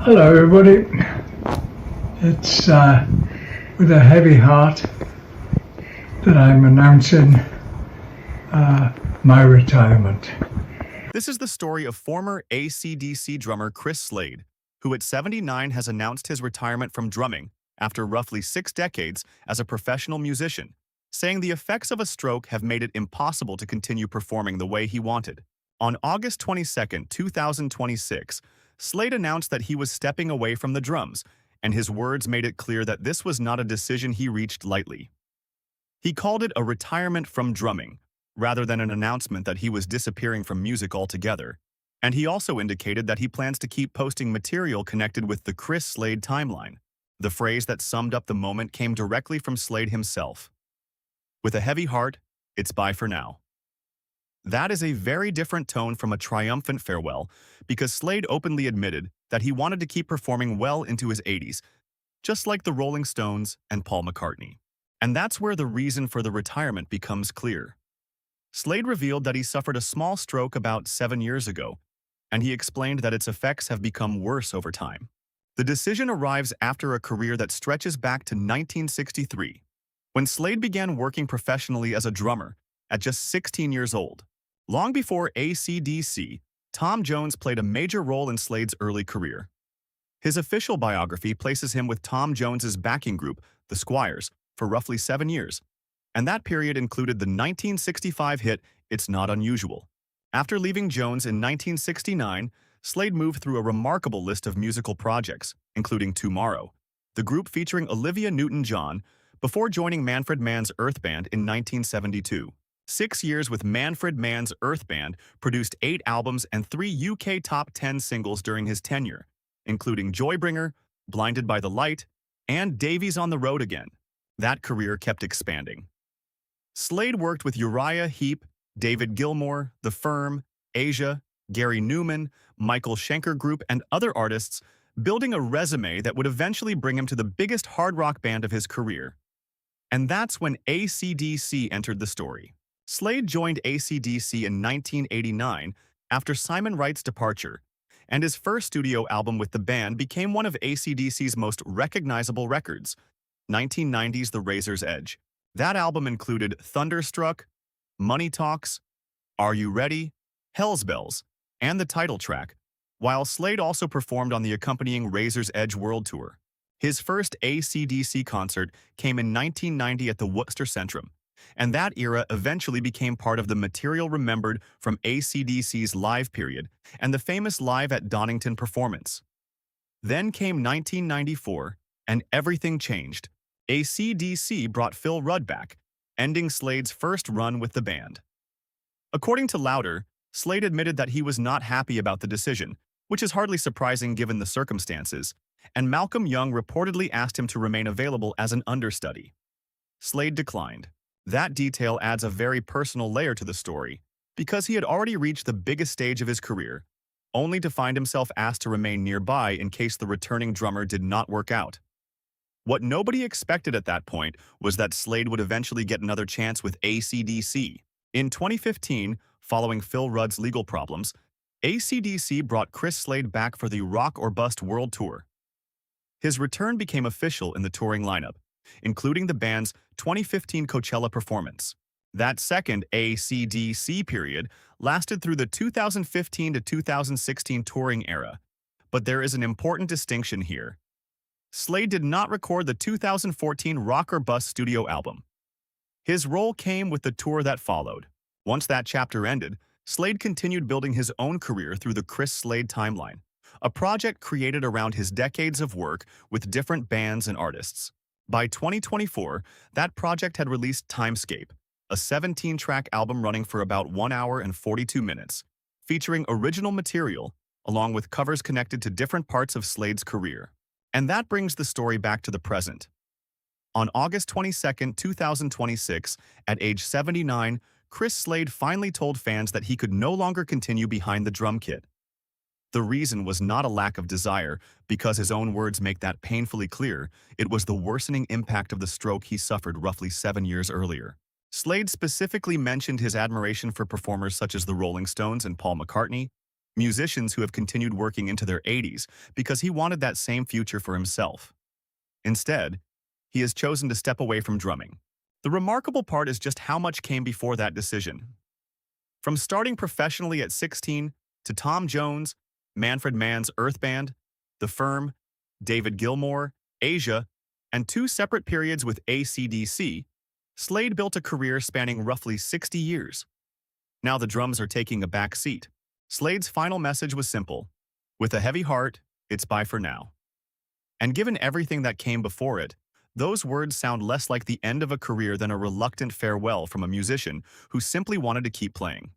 Hello, everybody. It's with a heavy heart that I'm announcing my retirement. This is the story of former AC/DC drummer Chris Slade, who at 79 has announced his retirement from drumming after roughly 6 decades as a professional musician, saying the effects of a stroke have made it impossible to continue performing the way he wanted. On August 22, 2026, Slade announced that he was stepping away from the drums, and his words made it clear that this was not a decision he reached lightly. He called it a retirement from drumming, rather than an announcement that he was disappearing from music altogether, and he also indicated that he plans to keep posting material connected with the Chris Slade timeline. The phrase that summed up the moment came directly from Slade himself. With a heavy heart, it's bye for now. That is a very different tone from a triumphant farewell, because Slade openly admitted that he wanted to keep performing well into his 80s, just like the Rolling Stones and Paul McCartney. And that's where the reason for the retirement becomes clear. Slade revealed that he suffered a small stroke about 7 years ago, and he explained that its effects have become worse over time. The decision arrives after a career that stretches back to 1963, when Slade began working professionally as a drummer at just 16 years old. Long before AC/DC, Tom Jones played a major role in Slade's early career. His official biography places him with Tom Jones's backing group, the Squires, for roughly 7 years, and that period included the 1965 hit It's Not Unusual. After leaving Jones in 1969, Slade moved through a remarkable list of musical projects, including Tomorrow, the group featuring Olivia Newton-John, before joining Manfred Mann's Earth Band in 1972. 6 years with Manfred Mann's Earth Band produced 8 albums and 3 UK top 10 singles during his tenure, including Joybringer, Blinded by the Light, and Davies on the Road Again. That career kept expanding. Slade worked with Uriah Heep, David Gilmour, The Firm, Asia, Gary Newman, Michael Schenker Group, and other artists, building a resume that would eventually bring him to the biggest hard rock band of his career. And that's when AC/DC entered the story. Slade joined AC/DC in 1989 after Simon Wright's departure, and his first studio album with the band became one of AC/DC's most recognizable records, 1990's The Razor's Edge. That album included Thunderstruck, Money Talks, Are You Ready?, Hell's Bells, and the title track, while Slade also performed on the accompanying Razor's Edge World Tour. His first AC/DC concert came in 1990 at the Worcester Centrum, and that era eventually became part of the material remembered from AC/DC's live period and the famous Live at Donington performance. Then came 1994, and everything changed. AC/DC brought Phil Rudd back, ending Slade's first run with the band. According to Louder, Slade admitted that he was not happy about the decision, which is hardly surprising given the circumstances, and Malcolm Young reportedly asked him to remain available as an understudy. Slade declined. That detail adds a very personal layer to the story, because he had already reached the biggest stage of his career, only to find himself asked to remain nearby in case the returning drummer did not work out. What nobody expected at that point was that Slade would eventually get another chance with AC/DC. In 2015, following Phil Rudd's legal problems, AC/DC brought Chris Slade back for the Rock or Bust World Tour. His return became official in the touring lineup, including the band's 2015 Coachella performance. That second AC/DC period lasted through the 2015 to 2016 touring era, but there is an important distinction here. Slade did not record the 2014 Rock or Bust studio album. His role came with the tour that followed. Once that chapter ended, Slade continued building his own career through the Chris Slade timeline, a project created around his decades of work with different bands and artists. By 2024, that project had released Timescape, a 17-track album running for about 1 hour and 42 minutes, featuring original material along with covers connected to different parts of Slade's career. And that brings the story back to the present. On August 22, 2026, at age 79, Chris Slade finally told fans that he could no longer continue behind the drum kit. The reason was not a lack of desire, because his own words make that painfully clear. It was the worsening impact of the stroke he suffered roughly 7 years earlier. Slade specifically mentioned his admiration for performers such as the Rolling Stones and Paul McCartney, musicians who have continued working into their 80s because he wanted that same future for himself. Instead, he has chosen to step away from drumming. The remarkable part is just how much came before that decision. From starting professionally at 16 to Tom Jones, Manfred Mann's Earth Band, The Firm, David Gilmour, Asia, and 2 separate periods with AC/DC, Slade built a career spanning roughly 60 years. Now the drums are taking a back seat. Slade's final message was simple: with a heavy heart, it's bye for now. And given everything that came before it, those words sound less like the end of a career than a reluctant farewell from a musician who simply wanted to keep playing.